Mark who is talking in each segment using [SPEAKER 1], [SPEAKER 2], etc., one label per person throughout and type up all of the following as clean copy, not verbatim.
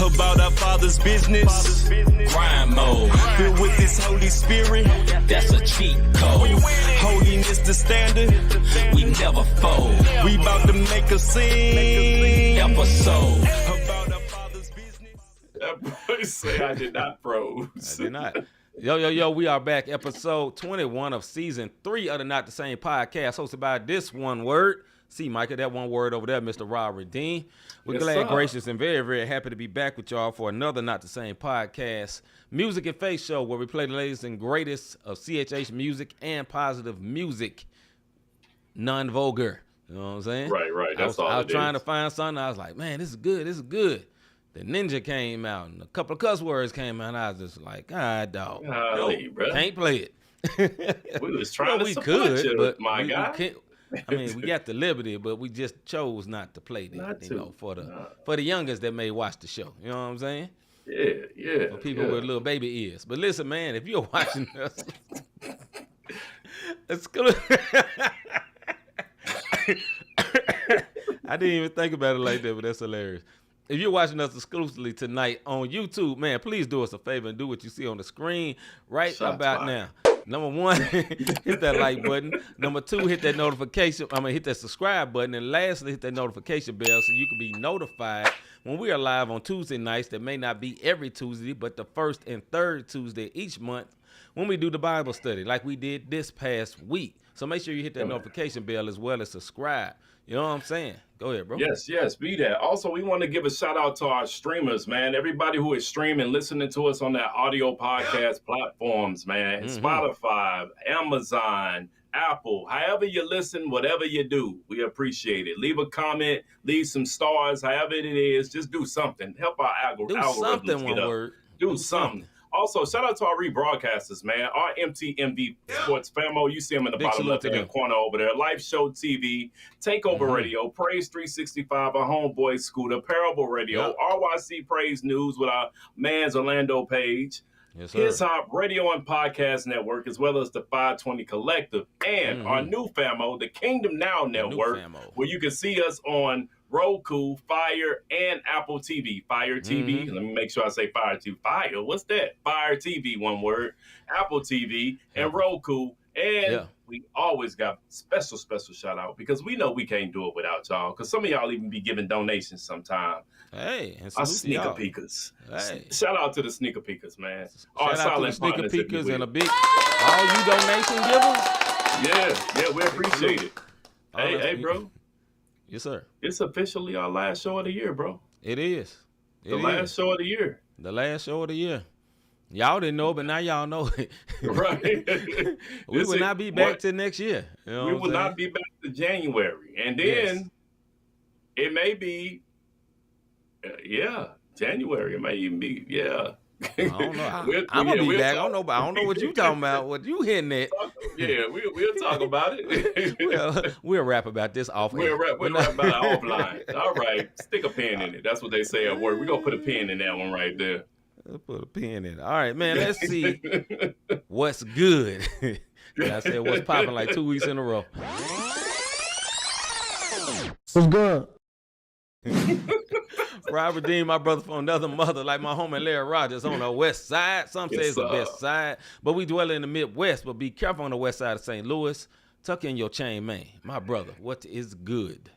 [SPEAKER 1] about our Father's business.
[SPEAKER 2] Crime mode,
[SPEAKER 1] Filled with this Holy Spirit.
[SPEAKER 2] that's a cheat code.
[SPEAKER 1] Holiness the standard.
[SPEAKER 2] We never fold.
[SPEAKER 1] We about to make a scene.
[SPEAKER 2] Episode.
[SPEAKER 1] About our Father's business.
[SPEAKER 3] That boy say I did not froze.
[SPEAKER 4] I did not. Yo, we are back. Episode 21 of season 3 of the Not the Same podcast, hosted by this one word, C-Micah, that one word over there, Mr. Rob Redeem. We're
[SPEAKER 3] Yes,
[SPEAKER 4] glad,
[SPEAKER 3] sir.
[SPEAKER 4] gracious, and very, very happy to be back with y'all for another Not the Same podcast, music and faith show, where we play the latest and greatest of CHH music and positive music, non-vulgar. You know what I'm saying?
[SPEAKER 3] Right. That's all
[SPEAKER 4] I was
[SPEAKER 3] it
[SPEAKER 4] trying
[SPEAKER 3] is.
[SPEAKER 4] to find something. I was like, man, this is good. The Ninja came out, and a couple of cuss words came out, and I was just like, God, dog.
[SPEAKER 3] Golly, bruh.
[SPEAKER 4] Can't play it.
[SPEAKER 3] We was trying to
[SPEAKER 4] we
[SPEAKER 3] support
[SPEAKER 4] could,
[SPEAKER 3] you,
[SPEAKER 4] but
[SPEAKER 3] my
[SPEAKER 4] we
[SPEAKER 3] guy.
[SPEAKER 4] can't. I mean, we got the liberty, but we just chose not to play that.
[SPEAKER 3] Not
[SPEAKER 4] you
[SPEAKER 3] to.
[SPEAKER 4] know, for the youngest that may watch the show. You know what I'm saying?
[SPEAKER 3] Yeah.
[SPEAKER 4] For people with little baby ears. But listen, man, if you're watching us, it's good. I didn't even think about it like that, but that's hilarious. If you're watching us exclusively tonight on YouTube, man, please do us a favor and do what you see on the screen right
[SPEAKER 3] Shots
[SPEAKER 4] about
[SPEAKER 3] fired.
[SPEAKER 4] now. Number 1, hit that like button. Number 2, hit that notification. Hit that subscribe button. And lastly, hit that notification bell so you can be notified when we are live on Tuesday nights. That may not be every Tuesday, but the first and third Tuesday each month when we do the Bible study like we did this past week. So make sure you hit that notification bell as well as subscribe. You know what I'm saying? Go ahead, bro.
[SPEAKER 3] Yes, be that. Also, we want to give a shout out to our streamers, man. Everybody who is streaming, listening to us on that audio podcast platforms, man. Spotify, Amazon, Apple, however you listen, whatever you do, we appreciate it. Leave a comment, leave some stars, however it is. Just do something. Help our
[SPEAKER 4] Do
[SPEAKER 3] algorithms
[SPEAKER 4] something,
[SPEAKER 3] get
[SPEAKER 4] one
[SPEAKER 3] up.
[SPEAKER 4] word.
[SPEAKER 3] Do something. Also, shout out to our rebroadcasters, man. Our MTMV Sports Famo. You see them in the
[SPEAKER 4] Big
[SPEAKER 3] bottom
[SPEAKER 4] salute to
[SPEAKER 3] left-hand
[SPEAKER 4] them.
[SPEAKER 3] corner over there. Live Show TV, Takeover Radio, Praise 365, our homeboy Scooter, Parable Radio,
[SPEAKER 4] Yep.
[SPEAKER 3] RYC Praise News with our man's Orlando Page,
[SPEAKER 4] Yes,
[SPEAKER 3] His
[SPEAKER 4] sir.
[SPEAKER 3] Hop Radio and Podcast Network, as well as the 520 Collective, and our new Famo, the Kingdom Now Network,
[SPEAKER 4] Famo.
[SPEAKER 3] where you can see us on Roku, Fire, and Apple TV. Fire TV. Let me make sure I say Fire TV. Fire, what's that? Fire TV, one word. Apple TV and Roku. And we always got special shout out because we know we can't do it without y'all. Because some of y'all even be giving donations sometime.
[SPEAKER 4] Hey, and
[SPEAKER 3] Our
[SPEAKER 4] salute to
[SPEAKER 3] sneaker
[SPEAKER 4] y'all.
[SPEAKER 3] peekers.
[SPEAKER 4] Hey.
[SPEAKER 3] Shout out to the sneaker peekers, man.
[SPEAKER 4] Shout out to the sneaker
[SPEAKER 3] partners, if you
[SPEAKER 4] peekers
[SPEAKER 3] will.
[SPEAKER 4] and a big all you donation givers.
[SPEAKER 3] Yeah, we appreciate it.
[SPEAKER 4] All
[SPEAKER 3] Hey,
[SPEAKER 4] that's-
[SPEAKER 3] bro.
[SPEAKER 4] Yes, sir.
[SPEAKER 3] It's officially our last show of the year, bro.
[SPEAKER 4] It is.
[SPEAKER 3] The last show of the year.
[SPEAKER 4] The last show of the year. Y'all didn't know, but now y'all know it.
[SPEAKER 3] Right.
[SPEAKER 4] We will not be back till next year. You know
[SPEAKER 3] We
[SPEAKER 4] what
[SPEAKER 3] will
[SPEAKER 4] I'm
[SPEAKER 3] not
[SPEAKER 4] saying?
[SPEAKER 3] be back to January. And then it may be, January. It may even be,
[SPEAKER 4] I don't know. I'm gonna be back. I don't know what you talking about. What you hitting at?
[SPEAKER 3] Yeah, we'll talk about it.
[SPEAKER 4] We'll rap about this off air.
[SPEAKER 3] We'll rap about it offline. All right. Stick a pin in it. That's what they say at work. We're going to put a pin in that one right there.
[SPEAKER 4] Let's put a pin in it. All right, man. Let's see what's good. I said what's popping like 2 weeks in a row.
[SPEAKER 5] What's good?
[SPEAKER 4] Robert Dean, my brother from another mother, like my homie Larry Rogers on the west side. Some say
[SPEAKER 3] Yes,
[SPEAKER 4] it's the
[SPEAKER 3] sir.
[SPEAKER 4] best side, but we dwell in the Midwest. But be careful on the west side of St. Louis. Tuck in your chain, man. My brother, what is good?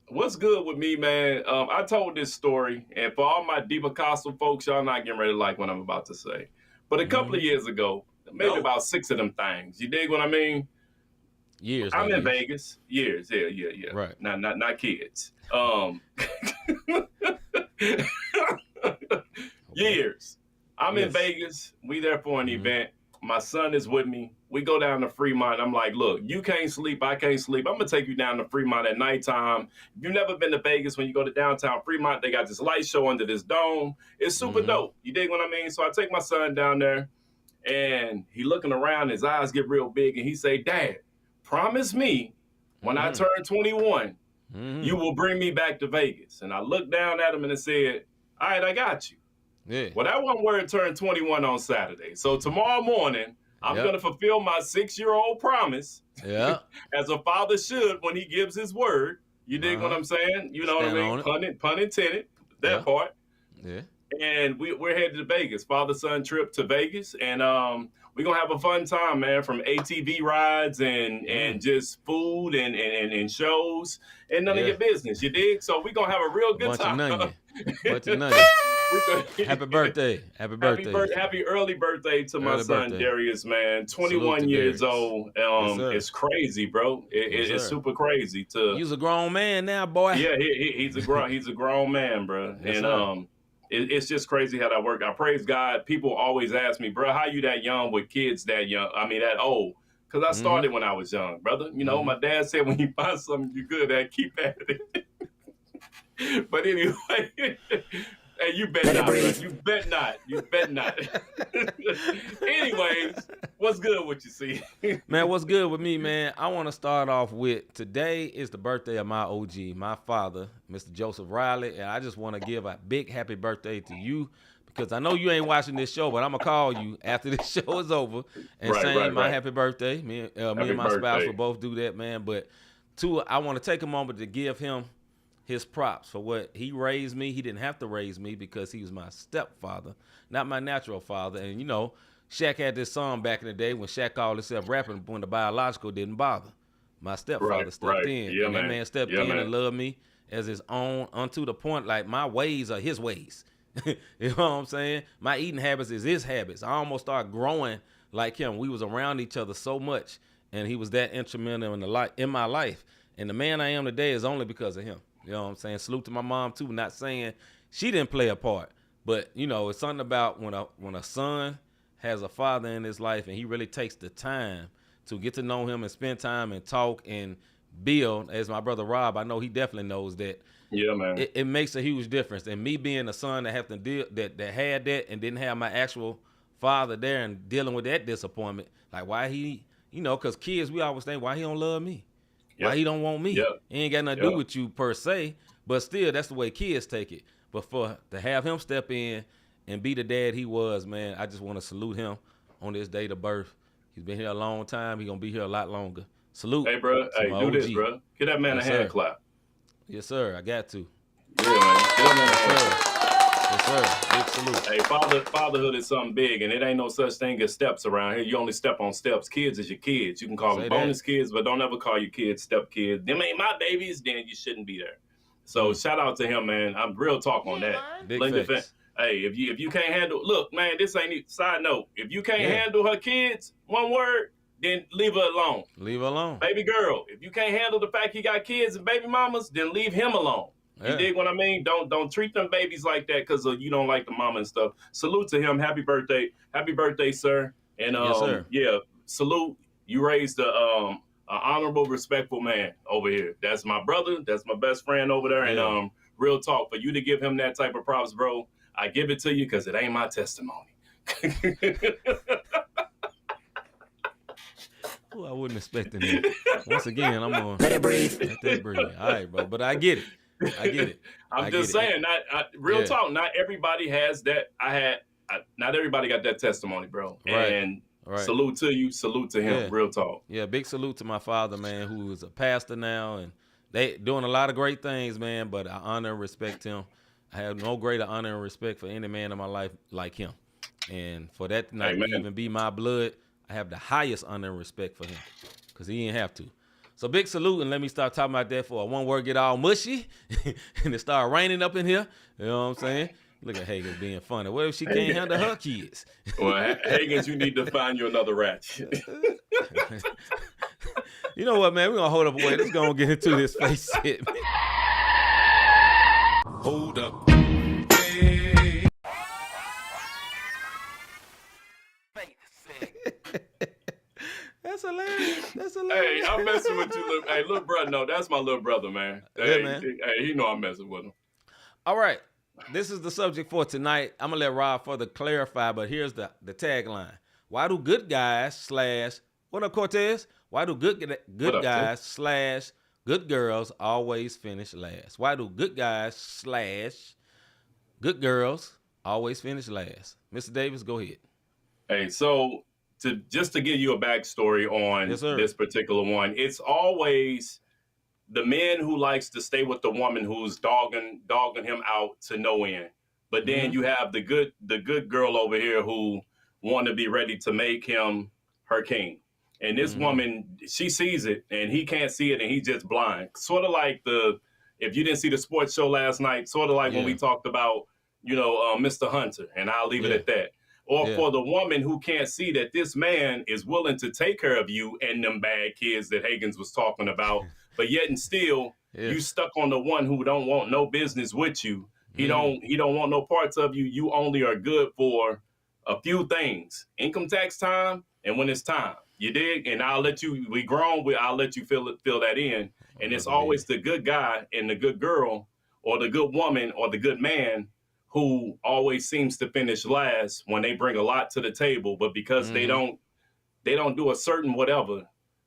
[SPEAKER 3] What's good with me, man? I told this story, and for all my deep Apostle folks, y'all not getting ready to like what I'm about to say. But a couple of years ago, maybe about 6 of them things. You dig what I mean?
[SPEAKER 4] Years.
[SPEAKER 3] I'm in
[SPEAKER 4] like years.
[SPEAKER 3] Vegas. Years, yeah.
[SPEAKER 4] Right.
[SPEAKER 3] Not kids. Years. I'm in
[SPEAKER 4] Yes.
[SPEAKER 3] Vegas. We there for an event. My son is with me. We go down to Fremont. I'm like, look, you can't sleep. I can't sleep. I'm going to take you down to Fremont at nighttime. If you've never been to Vegas, when you go to downtown Fremont, they got this light show under this dome. It's super dope. You dig what I mean? So I take my son down there, and he looking around. His eyes get real big, and he say, Dad, promise me when I turn 21, you will bring me back to Vegas. And I looked down at him and I said, all right, I got you.
[SPEAKER 4] Yeah.
[SPEAKER 3] Well, that one word turned 21 on Saturday. So tomorrow morning, I'm going to fulfill my 6-year-old promise, as a father should when he gives his word. You dig what I'm saying? You know
[SPEAKER 4] Stand
[SPEAKER 3] what I
[SPEAKER 4] on
[SPEAKER 3] mean?
[SPEAKER 4] it.
[SPEAKER 3] Pun intended, that part.
[SPEAKER 4] Yeah.
[SPEAKER 3] And we're headed to Vegas, father-son trip to Vegas. And we're going to have a fun time, man, from ATV rides and just food and shows and none of your business, you dig? So we're going to have a real good time.
[SPEAKER 4] Bunch of nonion. Happy birthday. Happy birthday.
[SPEAKER 3] Happy early birthday to my son,
[SPEAKER 4] birthday.
[SPEAKER 3] Darius, man. 21 years old.
[SPEAKER 4] Yes,
[SPEAKER 3] it's crazy, bro. It's super crazy.
[SPEAKER 4] You's a grown man now, boy.
[SPEAKER 3] Yeah, he's a grown man, bro.
[SPEAKER 4] Yes,
[SPEAKER 3] and it's just crazy how that worked. I praise God. People always ask me, bro, how you that young with kids that young? I mean, that old. Because I started when I was young, brother. You know, my dad said when you find something you're good at, keep at it. But anyway, hey, you bet not, bro. You bet not. You bet not. Anyways, what's good with you, see?
[SPEAKER 4] Man, what's good with me, man? I want to start off with, today is the birthday of my OG, my father, Mr. Joseph Riley, and I just want to give a big happy birthday to you, because I know you ain't watching this show, but I'm going to call you after this show is over and sing my happy birthday. Me and my spouse will both do that, man. But two, I want to take a moment to give him his props for what he raised me. He didn't have to raise me because he was my stepfather, not my natural father. And, you know, Shaq had this song back in the day when Shaq called himself rapping when the biological didn't bother. My stepfather stepped in.
[SPEAKER 3] Yeah,
[SPEAKER 4] and
[SPEAKER 3] man.
[SPEAKER 4] That man stepped in and loved me as his own, unto the point, like, my ways are his ways. You know what I'm saying? My eating habits is his habits. I almost started growing like him. We was around each other so much, and he was that instrumental in my life. And the man I am today is only because of him. You know what I'm saying? Salute to my mom, too. Not saying she didn't play a part. But, you know, it's something about when a son has a father in his life and he really takes the time to get to know him and spend time and talk and build. As my brother Rob, I know he definitely knows that.
[SPEAKER 3] Yeah, man.
[SPEAKER 4] It makes a huge difference. And me being a son that have to deal that had that and didn't have my actual father there and dealing with that disappointment, like why he, you know, because kids, we always think, why he don't love me? Why he don't want me? It ain't got nothing to do with you per se, but still, that's the way kids take it. But to have him step in and be the dad he was, man, I just want to salute him on this date of birth. He's been here a long time. He's going to be here a lot longer. Salute.
[SPEAKER 3] Hey, bro. Hey, do this, bro. Get that man a hand clap.
[SPEAKER 4] Yes, sir. I got to.
[SPEAKER 3] Yeah, man. Get that man a hand clap.
[SPEAKER 4] Yes, sir. Big salute.
[SPEAKER 3] Hey, fatherhood is something big, and it ain't no such thing as steps around here. You only step on steps. Kids is your kids. You can call them bonus kids, but don't ever call your kids step kids. Them ain't my babies, then you shouldn't be there. So shout out to him, man. I'm real talk on that.
[SPEAKER 4] Big facts.
[SPEAKER 3] Hey, if you can't handle, look, man, this ain't side note. If you can't handle her kids, one word, then leave her alone.
[SPEAKER 4] Leave her alone.
[SPEAKER 3] Baby girl, if you can't handle the fact he got kids and baby mamas, then leave him alone. You dig what I mean? Don't treat them babies like that because you don't like the mama and stuff. Salute to him. Happy birthday, sir. And
[SPEAKER 4] yes, sir.
[SPEAKER 3] Yeah, salute. You raised an honorable, respectful man over here. That's my brother. That's my best friend over there. And real talk, for you to give him that type of props, bro, I give it to you because it ain't my testimony.
[SPEAKER 4] Ooh, I wasn't expecting that. Once again, I'm gonna let that breathe. All right, bro. But I get it.
[SPEAKER 3] I'm just saying, real talk. Not everybody has that. Not everybody got that testimony, bro.
[SPEAKER 4] Right.
[SPEAKER 3] And salute to you. Salute to him. Real talk.
[SPEAKER 4] Yeah, big salute to my father, man, who is a pastor now, and they doing a lot of great things, man. But I honor and respect him. I have no greater honor and respect for any man in my life like him. And for that to not even be my blood, I have the highest honor and respect for him because he didn't have to. So big salute, and let me start talking about that for a one word get all mushy and it start raining up in here. You know what I'm saying? Look at Hagens being funny. What if she can't handle her kids?
[SPEAKER 3] Well, Hagens, you need to find you another rat.
[SPEAKER 4] You know what, man? We're going to hold up away. Let's go and get into this face shit, man.
[SPEAKER 2] Hold up. Hey.
[SPEAKER 4] That's hilarious.
[SPEAKER 3] Hey, I'm messing with you. Hey, little brother. No, that's my little brother, man. Hey,
[SPEAKER 4] man.
[SPEAKER 3] Hey, he know I'm messing with him.
[SPEAKER 4] All right. This is the subject for tonight. I'm going to let Rob further clarify, but here's the tagline. Why do good guys / what up, Cortez? Why do good guys / good girls always finish last? Why do good guys / good girls always finish last? Mr. Davis, go ahead.
[SPEAKER 3] Hey, so just to give you a backstory on this particular one, it's always the man who likes to stay with the woman who's dogging him out to no end. But then you have the good girl over here who want to be ready to make him her king. And this woman, she sees it and he can't see it and he's just blind. Sort of like if you didn't see the sports show last night, sort of like when we talked about, Mr. Hunter, and I'll leave it at that. Or for the woman who can't see that this man is willing to take care of you and them bad kids that Higgins was talking about, but yet and still you stuck on the one who don't want no business with you. He don't want no parts of you. You only are good for a few things. Income tax time and when it's time. You dig? And I'll let you, I'll let you fill that in. And it's always the good guy and the good girl or the good woman or the good man who always seems to finish last when they bring a lot to the table. But because they don't do a certain whatever,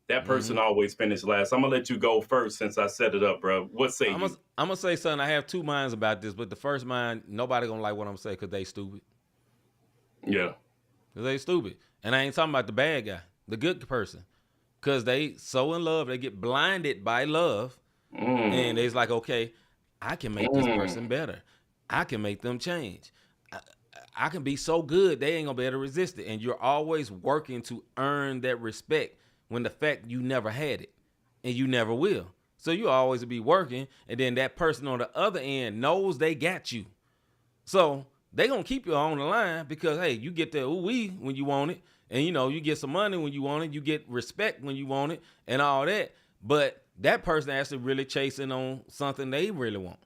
[SPEAKER 3] that person always finishes last. I'm going to let you go first since I set it up, bro. What say you?
[SPEAKER 4] I'm going to say something. I have two minds about this, but the first mind, nobody going to like what I'm saying because they stupid.
[SPEAKER 3] Yeah.
[SPEAKER 4] Because they stupid. And I ain't talking about the bad guy, the good person. Because they so in love, they get blinded by love. And they's like, okay, I can make this person better. I can make them change. I can be so good, they ain't going to be able to resist it. And you're always working to earn that respect when the fact you never had it and you never will. So you always be working, and then that person on the other end knows they got you. So they going to keep you on the line because, hey, you get the ooh-wee when you want it, and, you get some money when you want it, you get respect when you want it, and all that. But that person actually really chasing on something they really want.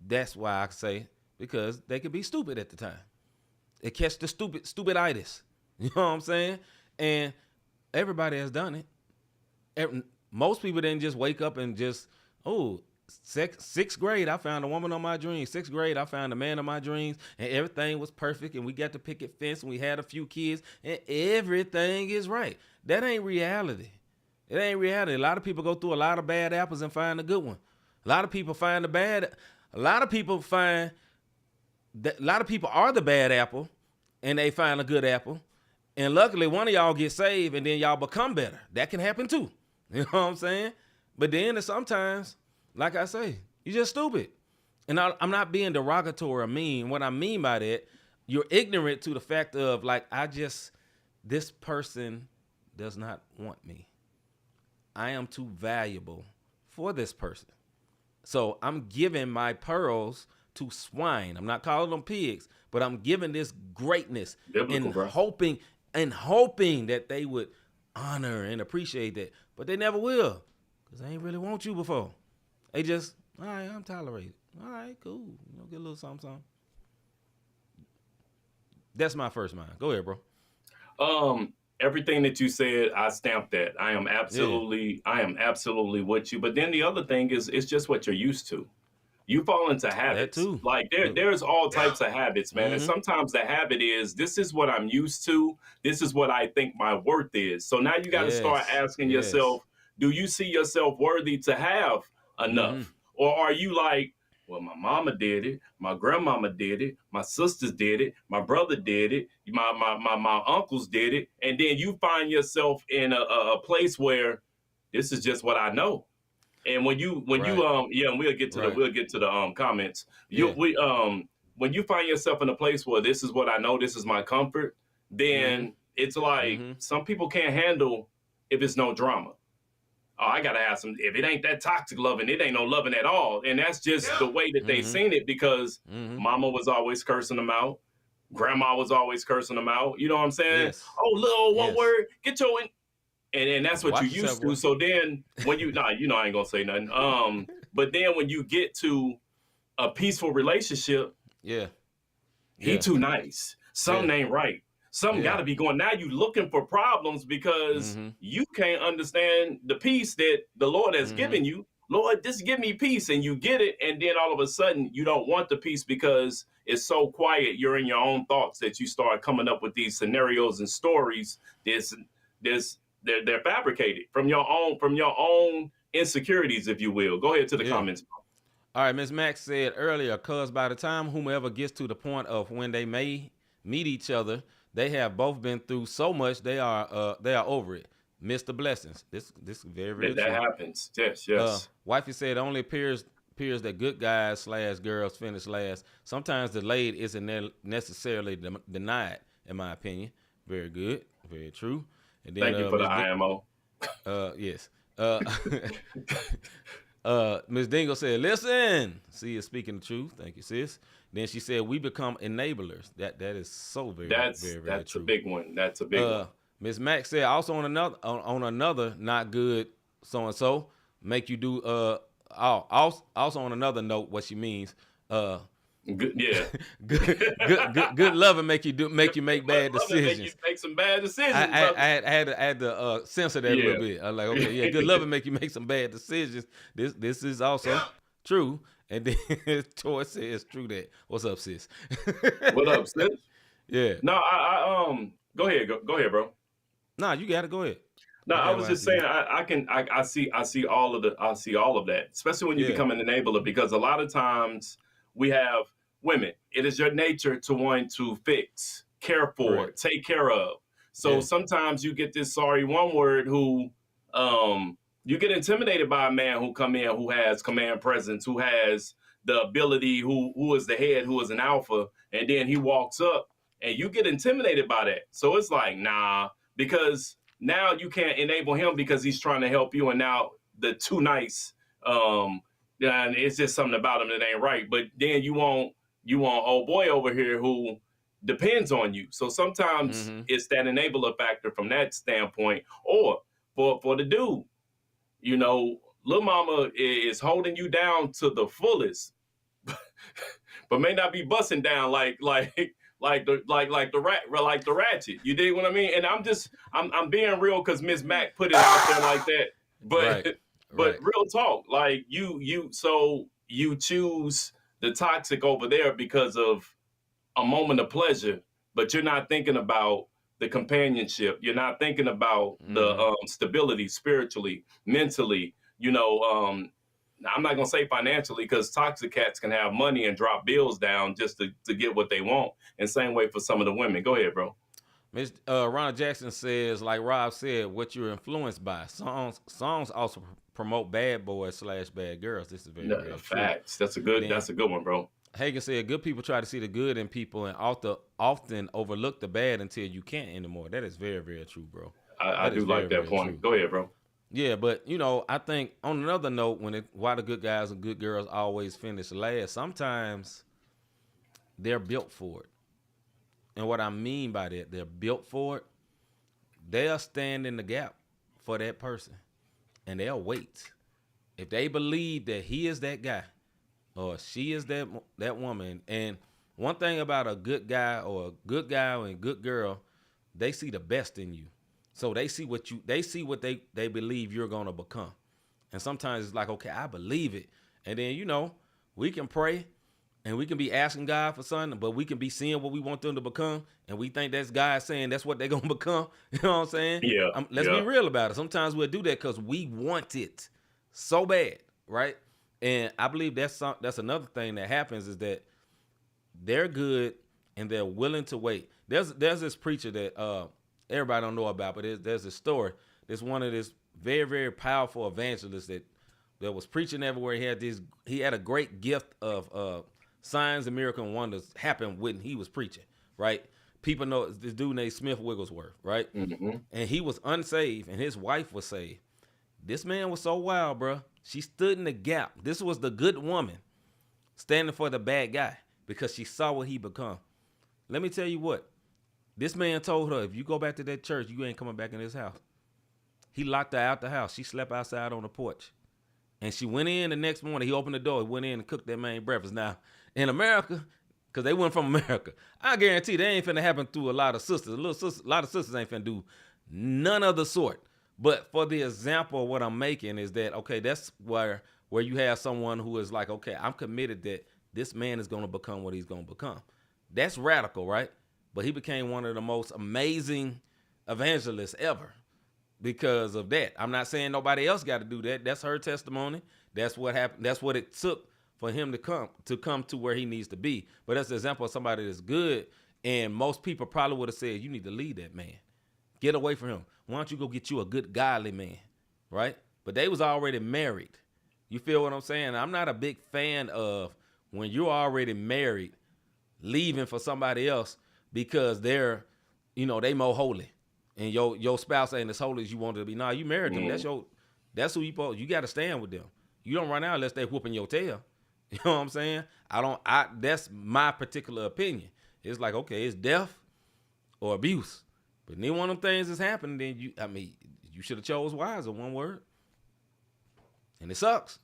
[SPEAKER 4] That's why I say, because they could be stupid at the time. They catch the stupiditis. You know what I'm saying? And everybody has done it. Most people didn't just wake up and just, sixth grade, I found a woman on my dreams. Sixth grade, I found a man of my dreams, and everything was perfect, and we got to picket fence, and we had a few kids, and everything is right. That ain't reality. It ain't reality. A lot of people go through a lot of bad apples and find a good one. A lot of people find the bad. A lot of people find that a lot of people are the bad apple, and they find a good apple. And luckily, one of y'all get saved, and then y'all become better. That can happen too. You know what I'm saying? But then sometimes, like I say, you're just stupid. And I'm not being derogatory or mean. What I mean by that, you're ignorant to the fact of, this person does not want me. I am too valuable for this person. So I'm giving my pearls to swine. I'm not calling them pigs, but I'm giving this greatness and hoping that they would honor and appreciate that. But they never will, because they ain't really want you before. They just, all right, I'm tolerated. All right, cool. Get a little something. That's my first mind. Go ahead, bro.
[SPEAKER 3] Everything that you said, I stamped that. I am absolutely with you. But then the other thing is, it's just what you're used to. You fall into habits.
[SPEAKER 4] That too.
[SPEAKER 3] Like there's all types of habits, man. And sometimes the habit is, this is what I'm used to. This is what I think my worth is. So now you got to start asking yourself, do you see yourself worthy to have enough? Or are you like, well, my mama did it, my grandmama did it, my sisters did it, my brother did it, my uncles did it, and then you find yourself in a place where this is just what I know. And when you we'll get to the comments. When you find yourself in a place where this is what I know, this is my comfort, then it's like some people can't handle if it's no drama. Oh, I gotta have some. If it ain't that toxic loving, it ain't no loving at all. And that's just the way that they seen it, because mama was always cursing them out, grandma was always cursing them out. You know what I'm saying?
[SPEAKER 4] Yes.
[SPEAKER 3] Oh, little one word, get your in. And that's what you used to. So then when you, I ain't gonna say nothing. But then when you get to a peaceful relationship, he too nice. Something ain't right. Something got to be going. Now you looking for problems because you can't understand the peace that the Lord has given you. Lord, just give me peace, and you get it. And then all of a sudden you don't want the peace because it's so quiet. You're in your own thoughts that you start coming up with these scenarios and stories. They're fabricated from your own insecurities, if you will. Go ahead to the comments.
[SPEAKER 4] All right, Ms. Max said earlier, cuz by the time whomever gets to the point of when they may meet each other, they have both been through so much, they are over it. Miss the blessings. This very, very
[SPEAKER 3] that
[SPEAKER 4] true.
[SPEAKER 3] happens. Yes.
[SPEAKER 4] Wifey said it only appears appears that good guys / girls finish last. Sometimes delayed isn't necessarily denied, in my opinion. Very good. Very true. And then
[SPEAKER 3] Thank you for the IMO.
[SPEAKER 4] yes. Ms. Dingle said, listen. See, is speaking the truth. Thank you, sis. Then she said, we become enablers. That is so very, very true.
[SPEAKER 3] That's a big one. That's a big one.
[SPEAKER 4] Ms. Max said, also on another not good so and so make you do also on another note what she means
[SPEAKER 3] Good, yeah.
[SPEAKER 4] good loving make you make bad decisions.
[SPEAKER 3] Make you make some bad decisions.
[SPEAKER 4] I had to censor that a little bit. I was like, okay, yeah, good loving make you make some bad decisions. This is also true. And then Toy says true that. What's up, sis?
[SPEAKER 3] What up, sis?
[SPEAKER 4] Yeah.
[SPEAKER 3] No, I go ahead, bro.
[SPEAKER 4] Nah, you got to go ahead.
[SPEAKER 3] No, I was just saying I see all of that, especially when you become an enabler, because a lot of times we have women. It is your nature to want to fix, care for, take care of. So sometimes you get this sorry one word who you get intimidated by a man who come in who has command presence, who has the ability, who is the head, who is an alpha, and then he walks up and you get intimidated by that. So it's like, nah, because now you can't enable him because he's trying to help you, and now the too nice, and it's just something about him that ain't right. But then you want old boy over here who depends on you. So sometimes it's that enabler factor from that standpoint. Or for the dude, Lil Mama is holding you down to the fullest, but may not be busting down like the ratchet. You dig what I mean? And I'm being real because Miss Mac put it out there like that. But but real talk, like you choose the toxic over there because of a moment of pleasure, but you're not thinking about the companionship. You're not thinking about the stability spiritually, mentally. I'm not gonna say financially, because toxic cats can have money and drop bills down just to get what they want. And same way for some of the women. Go ahead, bro.
[SPEAKER 4] Ms. Ron Jackson says, like Rob said, what you're influenced by. Songs also promote bad boys / bad girls. This is very
[SPEAKER 3] facts. True. That's a good one, bro.
[SPEAKER 4] Hagen said, good people try to see the good in people and often overlook the bad until you can't anymore. That is very, very true, bro.
[SPEAKER 3] I do like that point. True. Go ahead, bro.
[SPEAKER 4] Yeah, but I think on another note, why the good guys and good girls always finish last, sometimes they're built for it. And what I mean by that, they're built for it. They'll stand in the gap for that person, and they'll wait. If they believe that he is that guy or she is that woman, and one thing about a good guy or a good girl, they see the best in you. So they see what they believe you're gonna become. And sometimes it's like, okay, I believe it. And then, we can pray and we can be asking God for something, but we can be seeing what we want them to become, and we think that's God saying that's what they're gonna become. You know what I'm saying?
[SPEAKER 3] Yeah.
[SPEAKER 4] Let's be real about it. Sometimes we'll do that because we want it so bad, right? And I believe that's another thing that happens, is that they're good and they're willing to wait. There's this preacher that everybody don't know about, but there's a story. There's one of this very, very powerful evangelist that was preaching everywhere. He had a great gift of signs and miracle and wonders happen when he was preaching, right? People know this dude named Smith Wigglesworth, right? Mm-hmm. And he was unsaved, and his wife was saved. This man was so wild, bro. She stood in the gap. This was the good woman standing for the bad guy because she saw what he become. Let me tell you what. This man told her, if you go back to that church, you ain't coming back in this house. He locked her out the house. She slept outside on the porch. And she went in the next morning. He opened the door. He went in and cooked that man breakfast. Now, in America, because they went from America, I guarantee they ain't finna happen through a lot of sisters. A lot of sisters ain't finna do none of the sort. But for the example of what I'm making is that, okay, that's where you have someone who is like, okay, I'm committed that this man is going to become what he's going to become. That's radical, right? But he became one of the most amazing evangelists ever because of that. I'm not saying nobody else got to do that. That's her testimony. That's what happened. That's what it took for him to come to where he needs to be. But that's an example of somebody that's good. And most people probably would have said, you need to leave that man. Get away from him. Why don't you go get you a good godly man, right? But they was already married. You feel what I'm saying? I'm not a big fan of when you're already married, leaving for somebody else because they're, they more holy, and your spouse ain't as holy as you want to be. Nah, you married them. That's who you got to stand with them. You don't run out unless they whooping your tail. You know what I'm saying? That's my particular opinion. It's like, okay, it's death or abuse. But neither one of them things is happening, then you should have chose wiser, one word. And it sucks.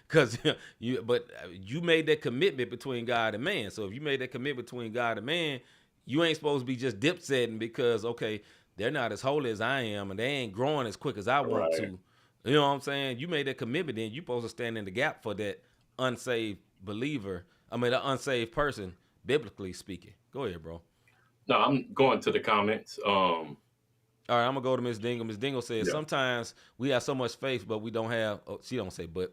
[SPEAKER 4] Because you made that commitment between God and man. So if you made that commitment between God and man, you ain't supposed to be just dip setting because, okay, they're not as holy as I am and they ain't growing as quick as I want to. You know what I'm saying? You made that commitment, then you supposed to stand in the gap for that unsaved believer. An unsaved person, biblically speaking. Go ahead, bro.
[SPEAKER 3] No, I'm going to the comments.
[SPEAKER 4] All right, I'm gonna go to Miss Dingle. Miss Dingle says sometimes we have so much faith, but we don't have. She don't say but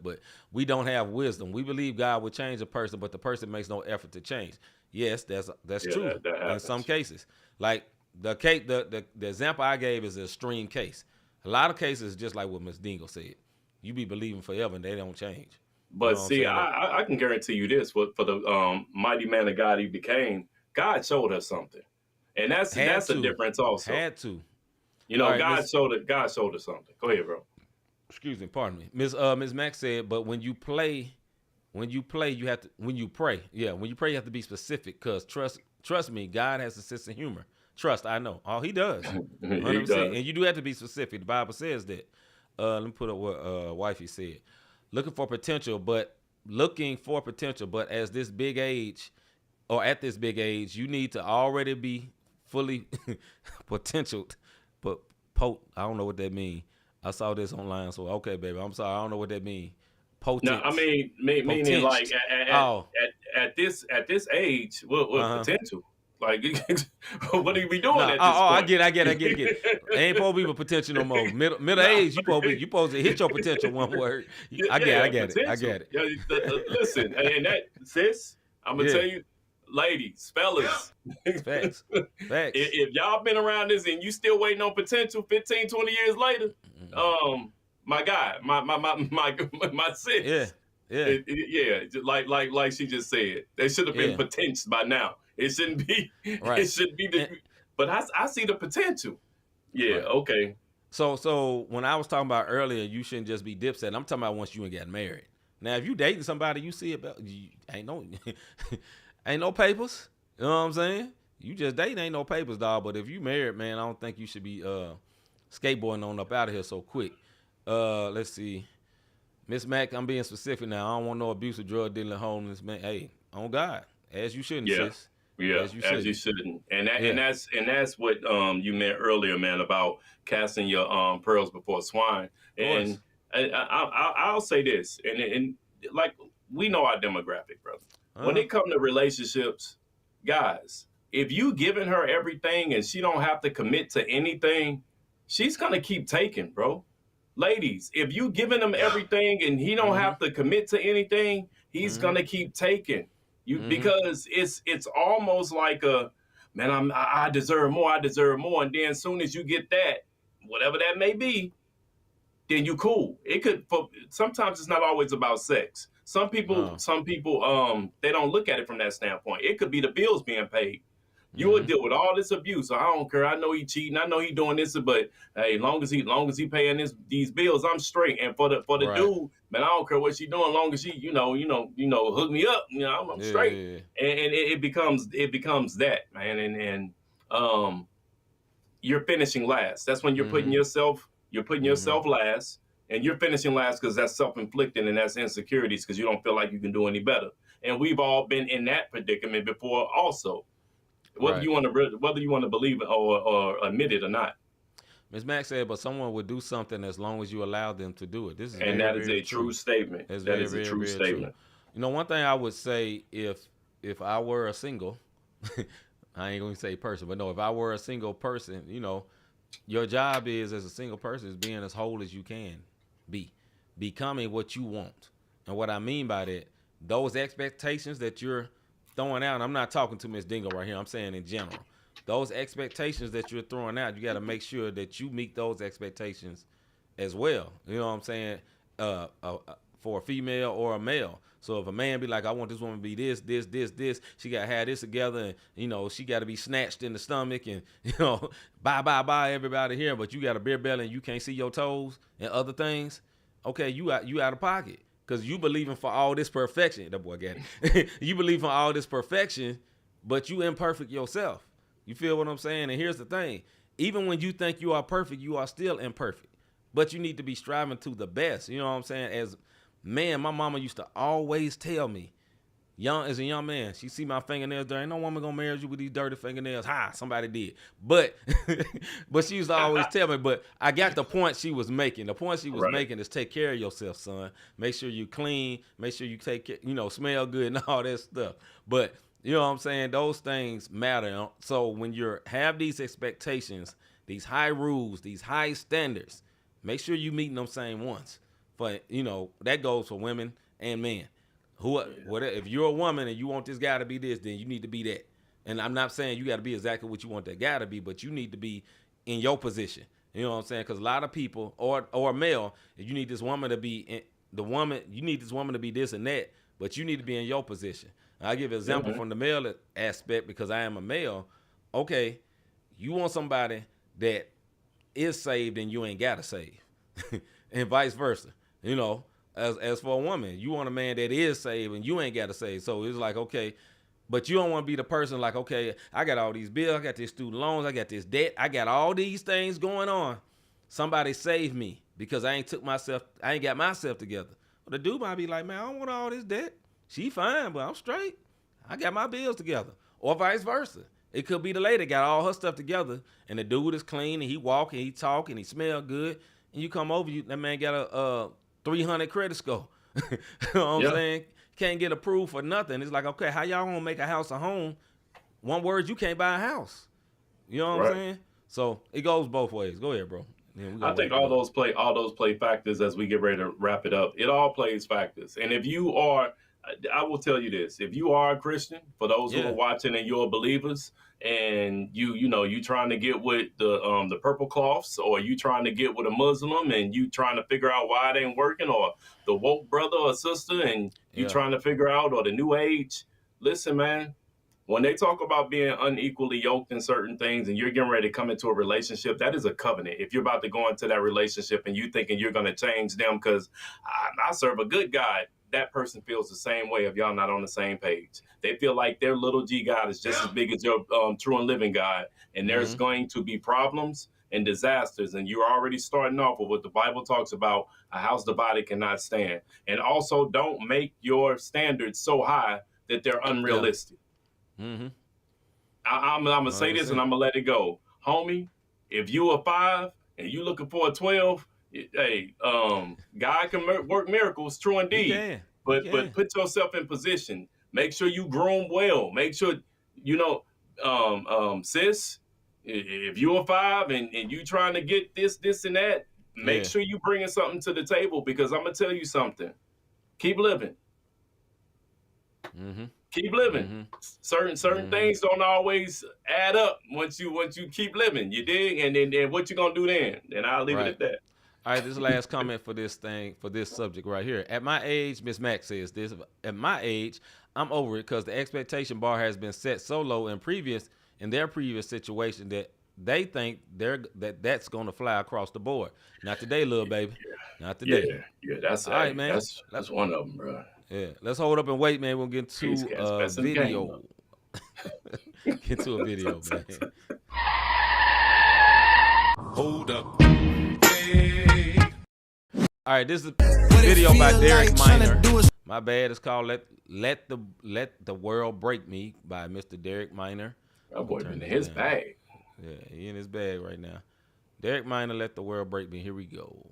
[SPEAKER 4] we don't have wisdom. We believe God will change a person, but the person makes no effort to change. Yes, that's true
[SPEAKER 3] that
[SPEAKER 4] in some cases. Like the example I gave is an extreme case. A lot of cases, just like what Miss Dingle said, you be believing forever and they don't change.
[SPEAKER 3] But see, I can guarantee you this: for the mighty man of God he became, God showed us something, and that's a difference also.
[SPEAKER 4] Had to.
[SPEAKER 3] Right, God showed us something. Go ahead, bro.
[SPEAKER 4] Excuse me, pardon me. Ms. Max said, but when you pray, you have to be specific, because trust me, God has a sense of humor. Trust, I know. Oh, he does. 100%. Does. And you do have to be specific. The Bible says that. Let me put up what wifey said. Looking for potential, but at this big age, you need to already be fully potentialed. But I don't know what that means. I saw this online, so okay, baby. I'm sorry, I don't know what that means. Potent.
[SPEAKER 3] No, I mean meaning like at this age, what potential? Like, what are we doing at this point?
[SPEAKER 4] I get it. Ain't supposed to be with potential no more. Middle age, you supposed to hit your potential, one word. I get it.
[SPEAKER 3] Yeah, listen, and that, sis, I'm gonna tell you, ladies, fellas,
[SPEAKER 4] facts.
[SPEAKER 3] If y'all been around this and you still waiting on potential 15, 20 years later, my guy, my sis, like she just said, they should have been potential by now. It shouldn't be. Right. It should be but I see the potential. Yeah. Right. Okay.
[SPEAKER 4] So when I was talking about earlier, you shouldn't just be dipset. I'm talking about once you and get married. Now, if you dating somebody, you see it, ain't no papers. You know what I'm saying? You just dating, ain't no papers, dog. But if you married, man, I don't think you should be skateboarding on up out of here so quick. Let's see. Miss Mac, I'm being specific now. I don't want no abusive, drug dealing, homeless man. Hey, on God, as you shouldn't, sis.
[SPEAKER 3] Yeah, as you shouldn't. And that's what you meant earlier, man, about casting your pearls before swine. And I'll say this, and like, we know our demographic, brother. When it comes to relationships, guys, if you giving her everything and she don't have to commit to anything, she's gonna keep taking, bro. Ladies, if you giving him everything and he don't have to commit to anything, he's gonna keep taking. Because it's almost like I deserve more, and then as soon as you get that, whatever that may be, then you cool. Sometimes it's not always about sex. Some people, they don't look at it from that standpoint. It could be the bills being paid. You would deal with all this abuse. I don't care. I know he cheating. I know he doing this, but hey, long as he paying these bills, I'm straight. And for the dude, man, I don't care what she doing. Long as she, hook me up, I'm straight. Yeah. And it becomes that, man. And you're finishing last. That's when you're putting yourself last, and you're finishing last because that's self-inflicted and that's insecurities because you don't feel like you can do any better. And we've all been in that predicament before, also. Whether you want to believe it or admit it or not.
[SPEAKER 4] Ms. Max said, but someone would do something as long as you allow them to do it. That
[SPEAKER 3] is a true statement. That is a true statement.
[SPEAKER 4] True. One thing I would say, if I were a single, I ain't going to say person, but no, if I were a single person, your job is, as a single person, is being as whole as you can be, becoming what you want. And what I mean by that, those expectations that you're throwing out, and I'm not talking to Miss Dingle right here, I'm saying in general, those expectations that you're throwing out, you got to make sure that you meet those expectations as well. You know what I'm saying? for a female or a male. So if a man be like, I want this woman to be this, she got to have this together, and, you know, she got to be snatched in the stomach, and, you know, bye, everybody here, but you got a beer belly and you can't see your toes and other things, okay, you out of pocket, because you believing for all this perfection. That boy got it. You believe in all this perfection, but you imperfect yourself. You feel what I'm saying? And here's the thing. Even when you think you are perfect, you are still imperfect. But you need to be striving to the best. You know what I'm saying? As man, my mama used to always tell me, as a young man, she see my fingernails there. Ain't no woman gonna marry you with these dirty fingernails. Somebody did. But but she used to always tell me, but I got the point she was making. The point she was making is take care of yourself, son. Make sure you clean. Make sure you take care, you know, smell good and all that stuff. But you know what I'm saying? Those things matter. So when you have these expectations, these high rules, these high standards, make sure you meeting them same ones. But, you know, that goes for women and men. If you're a woman and you want this guy to be this, then you need to be that. And I'm not saying you got to be exactly what you want that guy to be, but you need to be in your position. You know what I'm saying? Because a lot of people, or a male, if you need this woman to be you need this woman to be this and that, but you need to be in your position. I'll give an example from the male aspect, because I am a male. Okay, you want somebody that is saved and you ain't got to save, and vice versa. You know, as for a woman, you want a man that is saved and you ain't got to save. So it's like, okay, but you don't want to be the person like, okay, I got all these bills, I got these student loans, I got this debt, I got all these things going on. Somebody save me because I ain't got myself together. Well, the dude might be like, man, I don't want all this debt. She fine, but I'm straight. I got my bills together. Or vice versa. It could be the lady got all her stuff together, and the dude is clean, and he walk, and he talk, and he smell good, and you come over, that man got a 300 credit score. You know what I'm saying? Can't get approved for nothing. It's like, okay, how y'all gonna make a house a home? One word, you can't buy a house. You know what I'm saying? So it goes both ways. Go ahead, bro.
[SPEAKER 3] I think all those play factors as we get ready to wrap it up. It all plays factors. And if you are, I will tell you this, if you are a Christian, for those who are watching and you're believers, and you trying to get with the purple cloths, or you trying to get with a Muslim and you trying to figure out why it ain't working, or the woke brother or sister and you trying to figure out, or the new age, listen, man, when they talk about being unequally yoked in certain things and you're getting ready to come into a relationship, that is a covenant. If you're about to go into that relationship and you thinking you're going to change them because I serve a good God, that person feels the same way if y'all not on the same page. They feel like their little G God is just as big as your true and living God. And there's going to be problems and disasters. And you're already starting off with what the Bible talks about, a house divided cannot stand. And also don't make your standards so high that they're unrealistic. I'm going to say this and I'm going to let it go. Homie, if you a 5 and you looking for a 12, hey, God can work miracles, true indeed. But put yourself in position. Make sure you groom well. Make sure, sis, if you're a 5 and you trying to get this and that, make sure you bringing something to the table, because I'm gonna tell you something. Keep living. Keep living. Certain things don't always add up once you keep living. You dig? And then what you gonna do then? And I'll leave it at that.
[SPEAKER 4] All right, this is the last comment for this subject right here. At my age, Miss Mack says this, at my age, I'm over it because the expectation bar has been set so low in their previous situation that they think that's going to fly across the board. Not today, little baby. Not today.
[SPEAKER 3] Yeah, that's all right, man. That's one of them, bro.
[SPEAKER 4] Yeah, let's hold up and wait, man. We'll get to a video. Get to a video, man.
[SPEAKER 2] Hold up.
[SPEAKER 4] All right, this is a video by Derek Minor. My bad. It's called "Let the World Break Me" by Mr. Derek Minor.
[SPEAKER 3] That boy in his bag.
[SPEAKER 4] Yeah, he in his bag right now. Derek Minor, "Let the World Break Me." Here we go.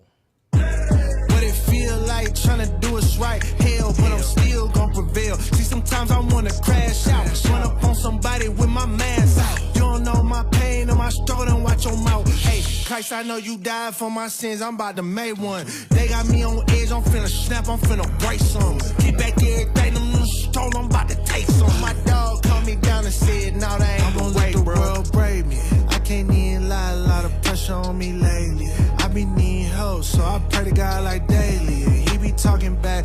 [SPEAKER 5] What it feel like trying to do us right, hell, but I'm still gonna prevail. See, sometimes I wanna crash out, run up on somebody with my mask out. You don't know my pain or my struggle, don't watch your mouth. Hey, Christ, I know you died for my sins, I'm about to make one. They got me on edge, I'm finna snap, I'm finna break some. Get back everything, them little stole, I'm about to take some. My dog called me down and said, no, they ain't gonna let the world break me. I can't even lie, a lot of pressure on me lately. I be needing help, so I pray to God like daily. He be talking back,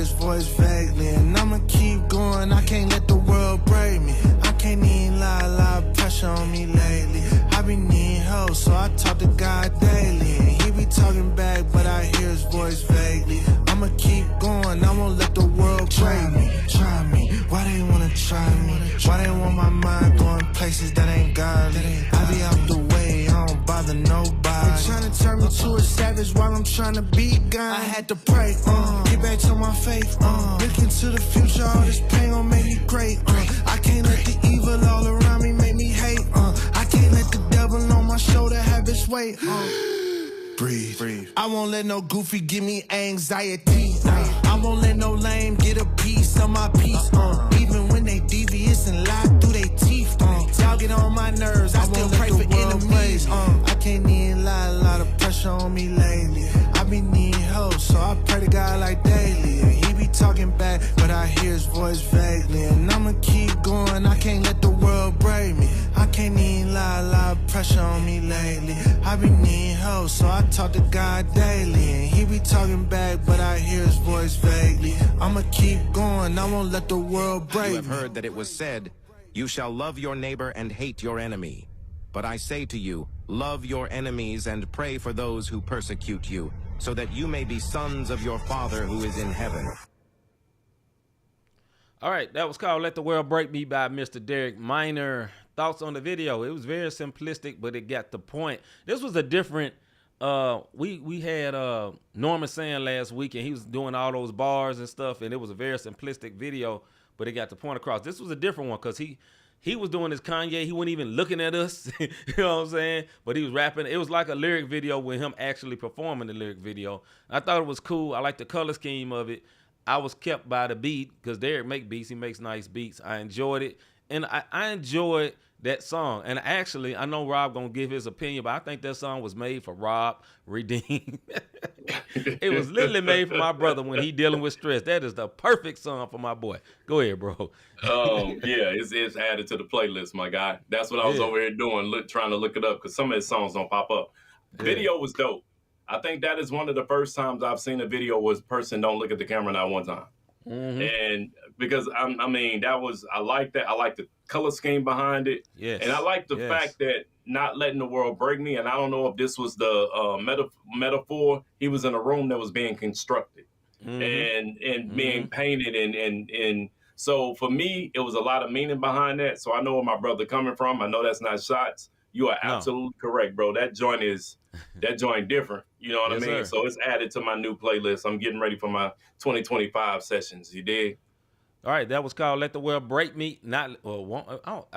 [SPEAKER 5] his voice vaguely. And I'ma keep going, I can't let the world break me. I can't even lie, a lot of pressure on me lately. I be needing help, so I talk to God daily. And he be talking back, but I hear his voice vaguely. I'ma keep going, I won't let the world break me. Try me, why they wanna try me? Why they want my mind going places that ain't godly? I be out the way, I don't bother nobody. They trying to turn me to a savage while I'm trying to be God. I had to pray, get back to my faith, look into the future, all this pain gon' make me great, I can't let the evil all around me make me hate, I can't let the devil on my shoulder have its weight, Breathe. I won't let no goofy give me anxiety. I won't let no lame get a piece of my peace. Even when they devious and lie through their teeth. Y'all get on my nerves. I still pray for enemies. I can't even lie, a lot of pressure on me lately. I be needing help, so I pray to God like daily. And he be talking back, but I hear his voice vaguely. And I'ma keep going, I can't let the world break me. I can't even lie, a lot of pressure on me lately. I be needing help, so I talk to God daily. And he be talking back, but I hear his voice vaguely. I'ma keep going, I won't let the world break me.
[SPEAKER 6] You have heard that it was said, "You shall love your neighbor and hate your enemy." But I say to you, love your enemies and pray for those who persecute you, so that you may be sons of your Father who is in heaven.
[SPEAKER 4] All right, that was called Let the World Break Me by Mr. Derek Minor. Thoughts on the video? It was very simplistic, but it got the point. This was a different, we had Norman Sand last week, and he was doing all those bars and stuff, and it was a very simplistic video, but it got the point across. This was a different one because he was doing his Kanye. He wasn't even looking at us, you know what I'm saying? But he was rapping. It was like a lyric video with him actually performing the lyric video. I thought it was cool. I liked the color scheme of it. I was kept by the beat because Derek make beats. He makes nice beats. I enjoyed it. And I enjoyed that song. And actually, I know Rob going to give his opinion, but I think that song was made for Rob Redeem. It was literally made for my brother when he dealing with stress. That is the perfect song for my boy. Go ahead, bro.
[SPEAKER 3] Yeah, it's added to the playlist, my guy. That's what I was over here doing, trying to look it up because some of his songs don't pop up. Video was dope. I think that is one of the first times I've seen a video where a person don't look at the camera not one time. And because I mean, I like that. I like the color scheme behind it.
[SPEAKER 4] Yes.
[SPEAKER 3] And I like the fact that not letting the world break me. And I don't know if this was the metaphor. He was in a room that was being constructed and being painted. And so for me, it was a lot of meaning behind that. So I know where my brother coming from. I know that's not shots. You are absolutely correct, bro. That joint different. You know what I mean?
[SPEAKER 4] Sir.
[SPEAKER 3] So it's added to my new playlist. I'm getting ready for my 2025 sessions. You dig?
[SPEAKER 4] All right, that was called Let the World Break Me. I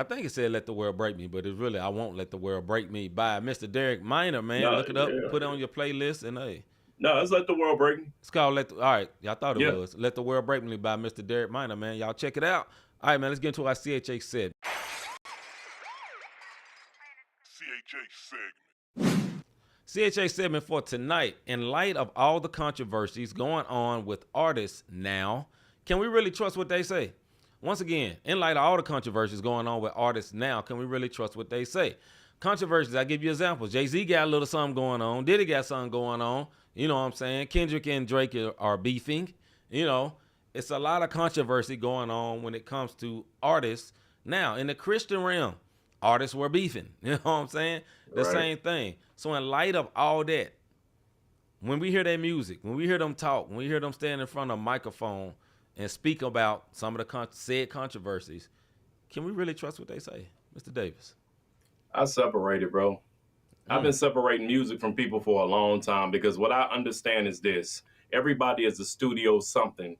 [SPEAKER 4] think it said Let the World Break Me, but it's really I Won't Let the World Break Me by Mr. Derek Minor, man. Look it up, put it on your playlist, and hey.
[SPEAKER 3] No, it's Let the World Break Me.
[SPEAKER 4] It's called all right, y'all thought it was. Let the World Break Me by Mr. Derek Minor, man. Y'all check it out. All right, man, let's get into our CHH segment. CHH segment for tonight. In light of all the controversies going on with artists now, can we really trust what they say? Once again, in light of all the controversies going on with artists now, can we really trust what they say? Controversies, I give you examples. Jay-Z got a little something going on. Diddy got something going on. You know what I'm saying? Kendrick and Drake are beefing. You know, it's a lot of controversy going on when it comes to artists. Now, in the Christian realm, artists were beefing. You know what I'm saying? The same thing. So in light of all that, when we hear their music, when we hear them talk, when we hear them stand in front of a microphone and speak about some of the said controversies, can we really trust what they say? Mr. Davis.
[SPEAKER 3] I separated, bro. I've been separating music from people for a long time because what I understand is this. Everybody is a studio something,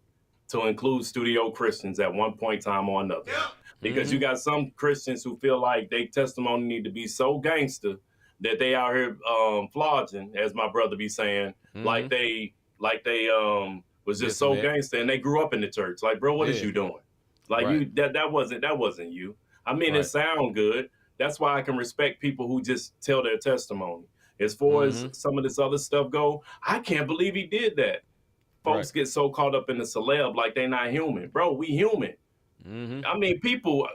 [SPEAKER 3] to include studio Christians at one point in time or another. Because you got some Christians who feel like their testimony need to be so gangster that they out here flogging, as my brother be saying, like they was just so gangster, and they grew up in the church. Like, bro, what is you doing? Like that wasn't you. I mean, it sound good. That's why I can respect people who just tell their testimony. As far as some of this other stuff go, I can't believe he did that. Folks get so caught up in the celeb like they not human. Bro, we human. I mean, people,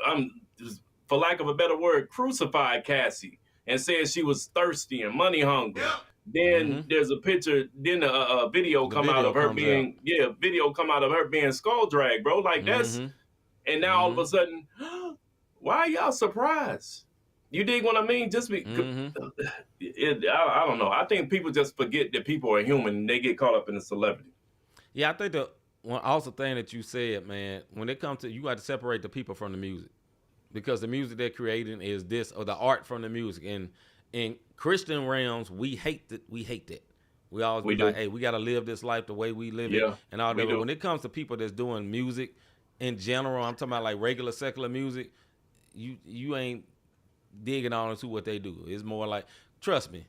[SPEAKER 3] for lack of a better word, crucified Cassie and said she was thirsty and money hungry. Then there's a picture, then a video
[SPEAKER 4] The
[SPEAKER 3] come out
[SPEAKER 4] video
[SPEAKER 3] of her
[SPEAKER 4] comes
[SPEAKER 3] being, video come out of her being skull drag, bro. Like that's, and now all of a sudden, why are y'all surprised? You dig what I mean? Just be, I don't know. I think people just forget that people are human and they get caught up in the celebrity.
[SPEAKER 4] Yeah, I think the one also thing that you said, man, when it comes to, you got to separate the people from the music, because the music they're creating is this, or the art from the music. And in Christian realms, we hate that. We hate that. We always be like, hey, we got to live this life the way we live it, and all that. But when it comes to people that's doing music in general, I'm talking about like regular secular music, you ain't digging on into what they do. It's more like, trust me,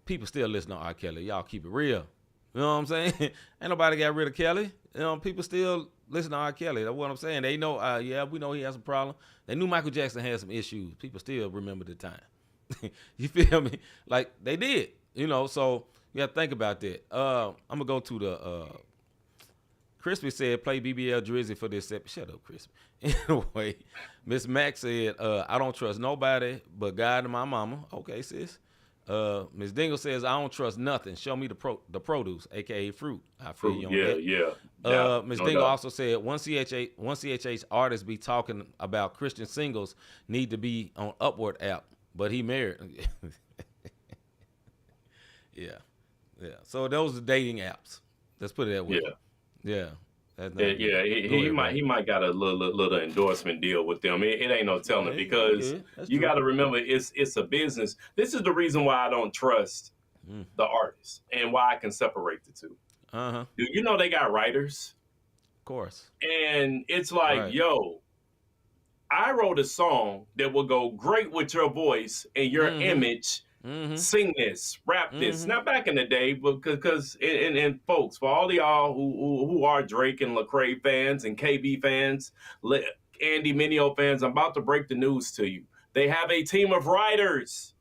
[SPEAKER 4] people still listen to R. Kelly. Y'all keep it real. You know what I'm saying? Ain't nobody got rid of Kelly. You know, people still listen to R. Kelly. That's what I'm saying. They know, yeah, we know he has a problem. They knew Michael Jackson had some issues. People still remember the time. You feel me? Like, they did. You know, so you got to think about that. I'm going to go to the Crispy said, play BBL Drizzy for this episode. Shut up, Crispy. Anyway, Miss Mac said, I don't trust nobody but God and my mama. Okay, sis. Miss Dingle says, I don't trust nothing. Show me the produce, aka fruit. I feel you on that.
[SPEAKER 3] Yeah.
[SPEAKER 4] Miss Dingle also said, one CHH artist be talking about Christian singles need to be on Upward app, but he married. Yeah. So those are dating apps. Let's put it that way. Yeah.
[SPEAKER 3] He might got a little endorsement deal with them. It ain't no telling, because you got to remember, it's a business. This is the reason why I don't trust the artists and why I can separate the two. Dude, you know they got writers,
[SPEAKER 4] of course,
[SPEAKER 3] and it's like, yo, I wrote a song that will go great with your voice and your image. Sing this, rap this. Now back in the day, because and folks, for all of y'all who are Drake and Lecrae fans and KB fans, Andy Mineo fans, I'm about to break the news to you. They have a team of writers.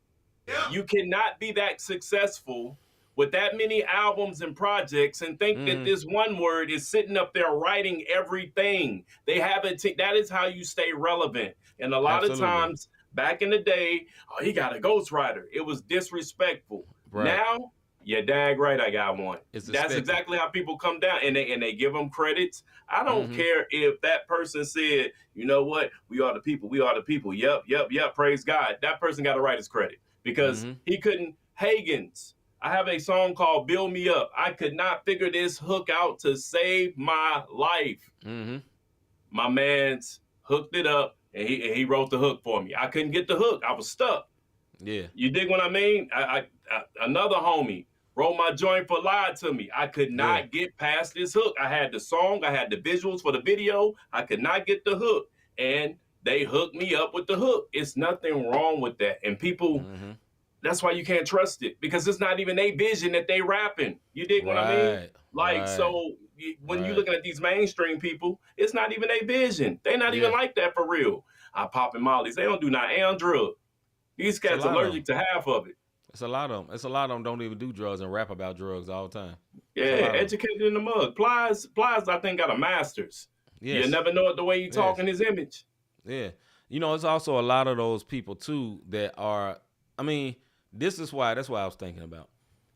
[SPEAKER 3] You cannot be that successful with that many albums and projects and think that this one word is sitting up there writing everything. They have a team. That is how you stay relevant. And a lot of times, back in the day, oh, he got a ghostwriter. It was disrespectful. Now, yeah, dag right, I got one. That's exactly how people come down, and they give them credits. I don't care if that person said, you know what, we are the people, we are the people. Yep, praise God. That person got a writer's credit, because he couldn't. Hagen's, I have a song called Build Me Up. I could not figure this hook out to save my life. My man's hooked it up. And he wrote the hook for me. I couldn't get the hook. I was stuck. Yeah. You dig what I mean? I another homie wrote my joint for Lied to Me. I could not get past this hook. I had the song. I had the visuals for the video. I could not get the hook. And they hooked me up with the hook. It's nothing wrong with that. And people, that's why you can't trust it. Because it's not even a vision that they rapping. You dig what I mean? Like, so when you're looking at these mainstream people, it's not even a vision. They're not even like that for real. I popping mollies. They don't do not on drug. These cats allergic to half of it.
[SPEAKER 4] It's a lot of them. It's a lot of them don't even do drugs and rap about drugs all the time.
[SPEAKER 3] Yeah, educated in the mug. Plies, I think, got a master's. Yes. You never know it the way he talk in his image.
[SPEAKER 4] Yeah. You know, it's also a lot of those people, too, that are, I mean, that's why I was thinking about.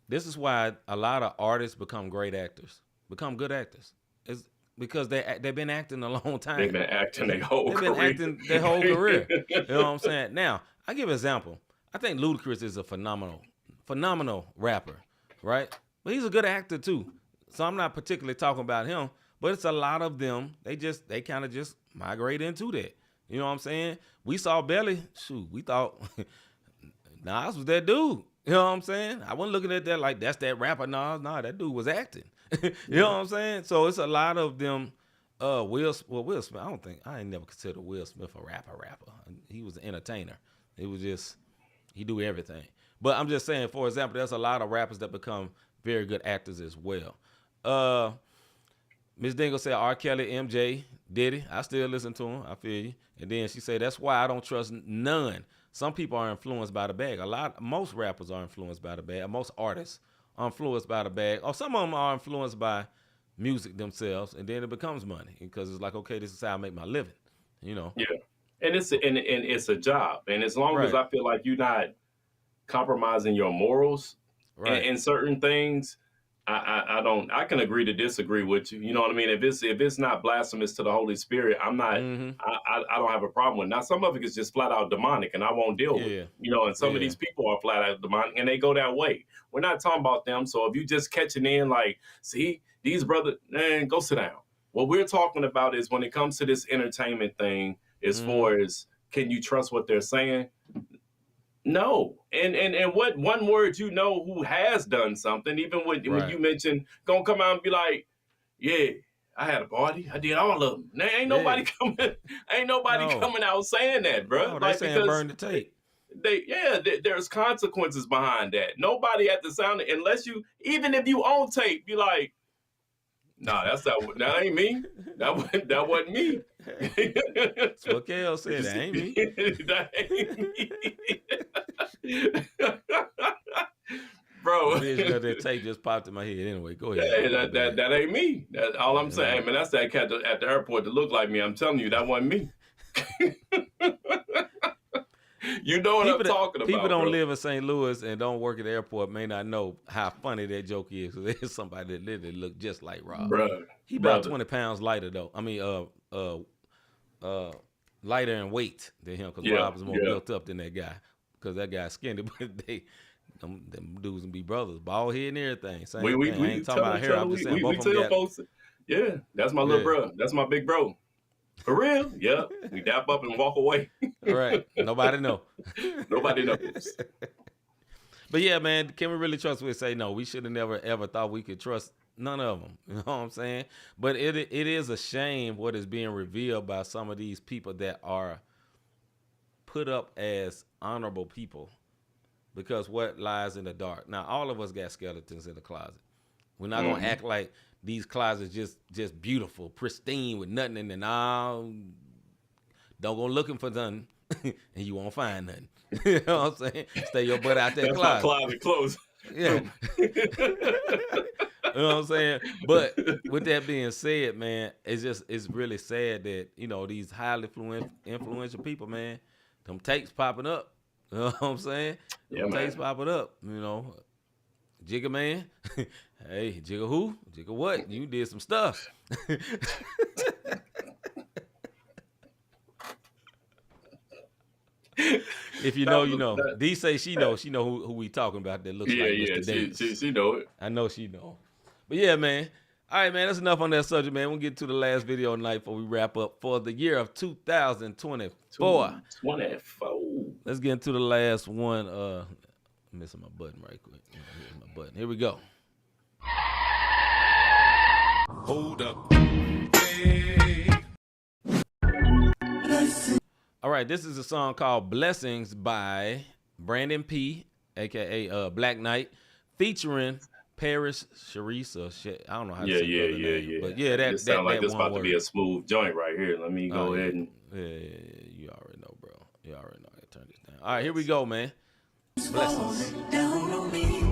[SPEAKER 4] This is why a lot of artists become great actors, become good actors. It's because they've been acting a long time.
[SPEAKER 3] They've been acting their whole career.
[SPEAKER 4] They've been acting their whole career. You know what I'm saying? Now, I give an example. I think Ludacris is a phenomenal rapper, right? But he's a good actor too. So I'm not particularly talking about him, but it's a lot of them. They kind of just migrate into that. You know what I'm saying? We saw Belly. Shoot, we thought Nas was that dude. You know what I'm saying? I wasn't looking at that like that's that rapper Nas. Nah, that dude was acting. You know what I'm saying? So it's a lot of them. Will Smith. I ain't never considered Will Smith a rapper. He was an entertainer. It was just he do everything. But I'm just saying, for example, there's a lot of rappers that become very good actors as well. Miss Dingle said R. Kelly, MJ, Diddy. I still listen to him. I feel you. And then she said that's why I don't trust none. Some people are influenced by the bag. Most rappers are influenced by the bag. Most artists are influenced by the bag. Or some of them are influenced by music themselves, and then it becomes money because it's like, okay, this is how I make my living. You know.
[SPEAKER 3] Yeah, and it's a job, and as long as I feel like you're not compromising your morals,
[SPEAKER 4] Right.
[SPEAKER 3] And certain things, I don't. I can agree to disagree with you. You know what I mean? If it's not blasphemous to the Holy Spirit, I'm not.
[SPEAKER 4] Mm-hmm.
[SPEAKER 3] I don't have a problem with it. Now, some of it is just flat out demonic, and I won't deal with
[SPEAKER 4] Yeah.
[SPEAKER 3] it. You know, and some of
[SPEAKER 4] Yeah.
[SPEAKER 3] these people are flat out demonic, and they go that way. We're not talking about them. So if you just catching in, like, see these brothers, man, go sit down. What we're talking about is when it comes to this entertainment thing, as far as can you trust what they're saying? No. And what one word you know who has done something, even when
[SPEAKER 4] Right.
[SPEAKER 3] you mention gonna come out and be like, yeah, I had a party, I did all of them. Now ain't nobody
[SPEAKER 4] No.
[SPEAKER 3] coming out saying that, bro.
[SPEAKER 4] No, they saying burn the tape.
[SPEAKER 3] There's consequences behind that. Nobody at the sound, unless you, even if you own tape, be like, nah, that ain't me. That wasn't me.
[SPEAKER 4] That's what Kel said. That ain't me.
[SPEAKER 3] That ain't me. Bro.
[SPEAKER 4] That tape just popped in my head. Anyway, go ahead.
[SPEAKER 3] Yeah, that ain't me. That's all I'm saying. Man, that's that cat at the airport that looked like me. I'm telling you, that wasn't me. You know what I'm talking about.
[SPEAKER 4] People don't
[SPEAKER 3] bro.
[SPEAKER 4] live in St. Louis and don't work at the airport may not know how funny that joke is. There's somebody that literally look just like Rob.
[SPEAKER 3] Bruh,
[SPEAKER 4] He about
[SPEAKER 3] brother.
[SPEAKER 4] 20 pounds lighter though. I mean, lighter in weight than him because
[SPEAKER 3] Yeah,
[SPEAKER 4] Rob is more
[SPEAKER 3] yeah.
[SPEAKER 4] built up than that guy. Because that guy's skinny, but them dudes and be brothers, bald head and everything. Same
[SPEAKER 3] We
[SPEAKER 4] thing. I ain't talking about hair. I'm just saying both of them
[SPEAKER 3] tell
[SPEAKER 4] got.
[SPEAKER 3] folks, yeah, that's my little bro. That's my big bro. For real? Yeah. We dap up and walk away.
[SPEAKER 4] All right. Nobody know.
[SPEAKER 3] Nobody knows.
[SPEAKER 4] But yeah, man, can we really trust? We say no. We should have never ever thought we could trust none of them. You know what I'm saying? But it is a shame what is being revealed by some of these people that are put up as honorable people, because what lies in the dark. Now, all of us got skeletons in the closet. We're not gonna act like these closets just beautiful, pristine with nothing in there. No, don't go looking for nothing, and you won't find nothing. You know what I'm saying? Stay your butt out that
[SPEAKER 3] That's
[SPEAKER 4] closet.
[SPEAKER 3] my closet closed.
[SPEAKER 4] Yeah. You know what I'm saying? But with that being said, man, it's really sad that, you know, these highly influential people, man, them tapes popping up. You know what I'm saying?
[SPEAKER 3] Yeah,
[SPEAKER 4] Them
[SPEAKER 3] man.
[SPEAKER 4] tapes popping up, you know. Jigga man. Hey, Jigga who? Jigga what? You did some stuff. If you know, you know. D say she know who we talking about that looks
[SPEAKER 3] Yeah,
[SPEAKER 4] like
[SPEAKER 3] yeah.
[SPEAKER 4] Mr. Davis.
[SPEAKER 3] She know it.
[SPEAKER 4] I know she know. But yeah, man. All right, man. That's enough on that subject, man. We'll get to the last video tonight before we wrap up for the year of 2024.
[SPEAKER 3] 24.
[SPEAKER 4] Let's get into the last one. I'm missing my button right quick. Here's my button. Here we go.
[SPEAKER 2] Hold up. Hey.
[SPEAKER 4] All right, this is a song called Blessings by Brandon P, a.k.a. Black Knight, featuring Paris Sharice. I don't know how to say the other name. But yeah, that
[SPEAKER 3] sounds like
[SPEAKER 4] that
[SPEAKER 3] this
[SPEAKER 4] one
[SPEAKER 3] about to
[SPEAKER 4] word.
[SPEAKER 3] be a smooth joint right here. Let me go ahead and...
[SPEAKER 4] Yeah, you already know, bro. You already know. I gotta turn this down. All right, here we go, man. Blessings.
[SPEAKER 5] Down on me.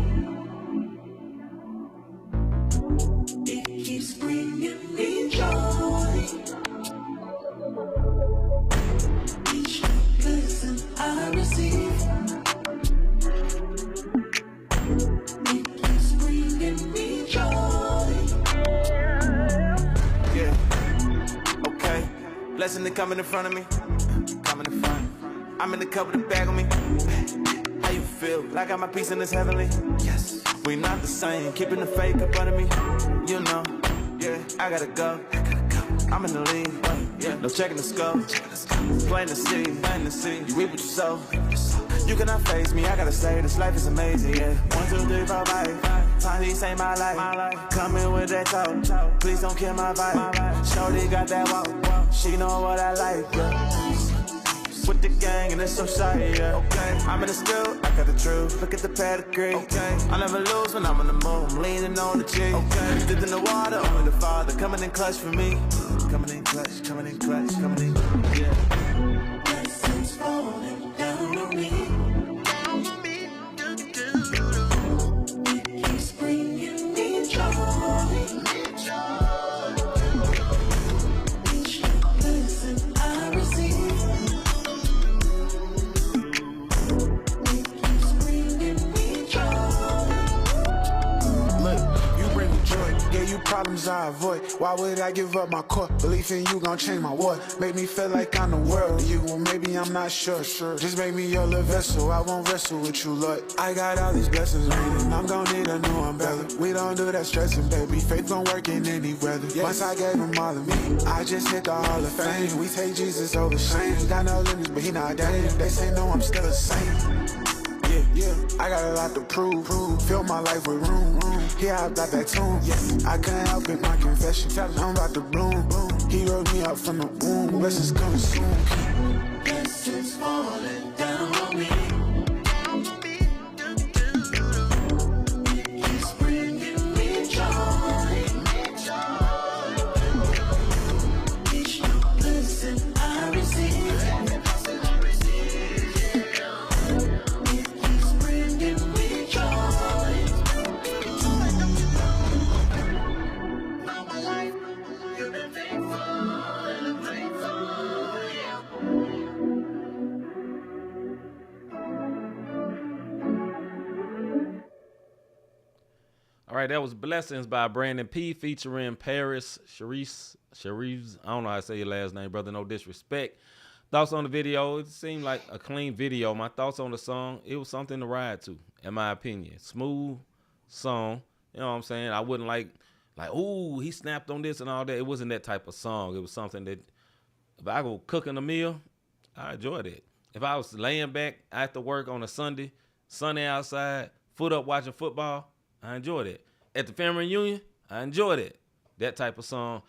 [SPEAKER 5] It keeps bringing me joy. Each blessing I receive, it keeps bringing me joy. Yeah, okay. Blessing to coming in front of me. Coming in front. I'm in the cup with the bag on me. How you feel? Like I got my peace in this heavenly? Yes. We not the same. Keeping the fake up under me. You know. Yeah. I gotta go. I'm in the lead. Yeah. No checking the scope. Plain to see. Plain to see. You reap what you sow. You cannot face me. I gotta say this life is amazing. Yeah. 1, 2, 3, 4, 5. Time these ain't my life. Coming with that talk. Please don't kill my vibe. Shorty got that walk. She know what I like. Yeah. With the gang and it's so shy, yeah. Okay. I'm in the school, I got the truth. Look at the pedigree. Okay. I never lose when I'm on the move. I'm leaning on the G. Okay. Dipped in the water, only the Father coming in clutch for me. Coming in clutch, coming in clutch, coming in. Yeah. Blessings falling down on me. Down on me. It keeps bringing me joy. Each blessing I receive. I avoid. Why would I give up my core? Belief in you gon' change my war. Make me feel like I'm the world. You, well, maybe I'm not sure. Just make me your little vessel. I won't wrestle with you, Lord. I got all these blessings raining. I'm gon' need a new umbrella. We don't do that stressing, baby. Faith gon' work in any weather. Once I gave him all of me, I just hit the Hall of Fame. We take Jesus over shame. Got no limits, but he not damn. They say no, I'm still the same. Yeah, I got a lot to prove. Fill my life with room. Yeah, I got that tune. I couldn't help it, my confession. I'm about to bloom. He wrote me up from the womb. Blessings coming soon. Blessings falling down on me. He's bringing me joy. Each new blessing I receive.
[SPEAKER 4] All right, that was Blessings by Brandon P. featuring Paris Sharice. I don't know how to say your last name, brother. No disrespect. Thoughts on the video? It seemed like a clean video. My thoughts on the song, it was something to ride to, in my opinion. Smooth song. You know what I'm saying? I wouldn't like, ooh, he snapped on this and all that. It wasn't that type of song. It was something that, if I go cooking a meal, I enjoyed it. If I was laying back after work on a Sunday, sunny outside, foot up watching football, I enjoyed it. At the family reunion, I enjoyed it. That type of song.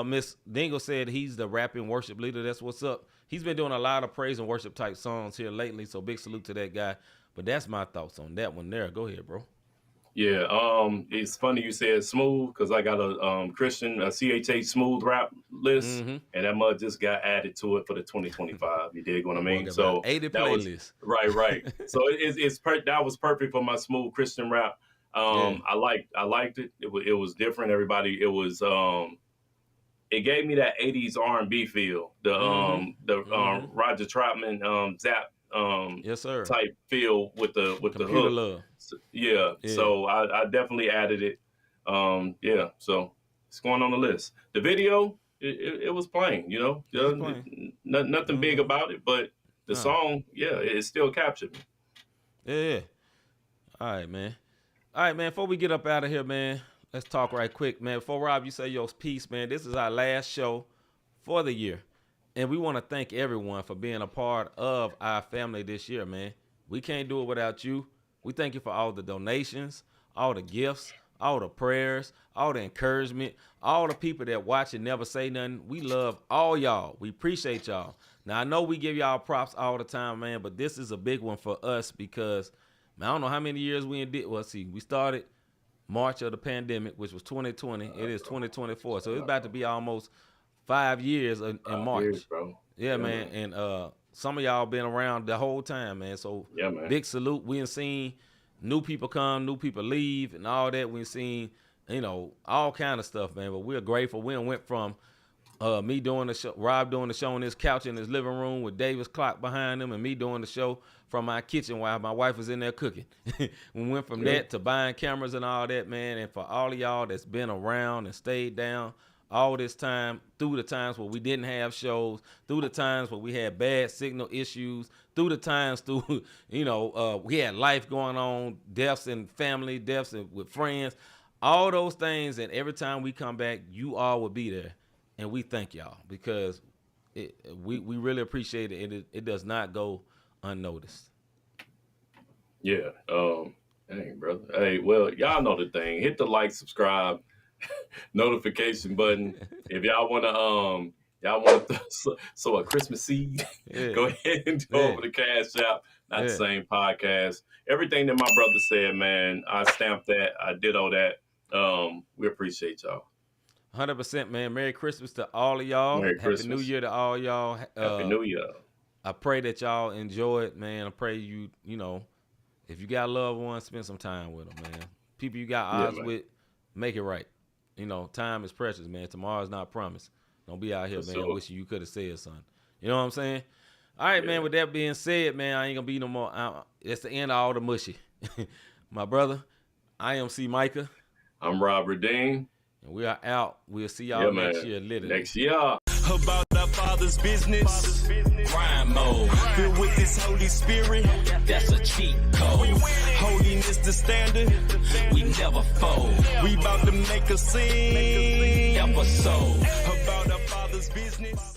[SPEAKER 4] Miss Dingle said he's the rapping worship leader. That's what's up. He's been doing a lot of praise and worship type songs here lately, so big salute to that guy. But that's my thoughts on that one there. Go ahead, bro.
[SPEAKER 3] Yeah, it's funny you said smooth because I got a Christian CHH smooth rap list, and that mud just got added to it for the 2025. You dig what I mean? So
[SPEAKER 4] 80
[SPEAKER 3] that
[SPEAKER 4] playlists.
[SPEAKER 3] Was, right. So that was perfect for my smooth Christian rap. I liked it. It was different. Everybody, it gave me that 80s R&B feel. The Roger Troutman Zap
[SPEAKER 4] yes, sir.
[SPEAKER 3] type feel with the
[SPEAKER 4] Computer
[SPEAKER 3] hook.
[SPEAKER 4] love.
[SPEAKER 3] Yeah. So I definitely added it. So it's going on the list. The video, it was plain, you know. Nothing big about it, but the song, it still captured me.
[SPEAKER 4] Yeah. All right, man. Before we get up out of here, man, let's talk right quick, man. Before Rob, you say your piece, man, this is our last show for the year. And we want to thank everyone for being a part of our family this year, man. We can't do it without you. We thank you for all the donations, all the gifts, all the prayers, all the encouragement, all the people that watch and never say nothing. We love all y'all. We appreciate y'all. Now, I know we give y'all props all the time, man, but this is a big one for us because, man, I don't know how many years we did. Well, see, we started March of the pandemic, which was 2020. It is 2024. So it's about to be almost 5 years in March.
[SPEAKER 3] Years, bro.
[SPEAKER 4] Yeah, man. And some of y'all been around the whole time, man. So
[SPEAKER 3] man.
[SPEAKER 4] Big salute. We done seen new people come, new people leave, and all that. We done seen, all kind of stuff, man. But we're grateful. We done went from me doing the show, Rob doing the show on his couch in his living room with Davis clock behind him, and me doing the show from my kitchen while my wife was in there cooking. We went from that to buying cameras and all that, man. And for all of y'all that's been around and stayed down all this time, through the times where we didn't have shows, through the times where we had bad signal issues, through the times we had life going on, deaths in family, deaths with friends, all those things. And every time we come back, you all will be there. And we thank y'all because we really appreciate it. It does not go unnoticed.
[SPEAKER 3] Yeah. Dang, brother. Hey, well, y'all know the thing. Hit the like, subscribe, notification button. If y'all want to sow a Christmas seed, go ahead and go over the Cash App. Not the same podcast. Everything that my brother said, man, I stamped that. I ditto that. We appreciate y'all.
[SPEAKER 4] 100%, man. Merry Christmas to all of y'all.
[SPEAKER 3] Merry
[SPEAKER 4] Happy
[SPEAKER 3] Christmas.
[SPEAKER 4] New Year to all y'all.
[SPEAKER 3] Happy New Year.
[SPEAKER 4] I pray that y'all enjoy it, man. I pray you if you got loved ones, spend some time with them, man. People you got odds with, make it right. Time is precious, man. Tomorrow's not promised. Don't be out here, man, wishing you could have said something. You know what I'm saying? All right, man. With that being said, man, I ain't going to be no more. It's the end of all the mushy. My brother, I am C-Micah.
[SPEAKER 3] I'm Robert Dean.
[SPEAKER 4] And we are out. We'll see y'all next
[SPEAKER 3] man.
[SPEAKER 4] year, literally.
[SPEAKER 3] Next year.
[SPEAKER 1] About our Father's business.
[SPEAKER 2] Crime mode.
[SPEAKER 1] Filled with this Holy Spirit.
[SPEAKER 2] That's a cheat code.
[SPEAKER 1] Holiness the standard.
[SPEAKER 2] We never fold.
[SPEAKER 1] We about to make a scene.
[SPEAKER 2] Episode.
[SPEAKER 1] About our Father's business.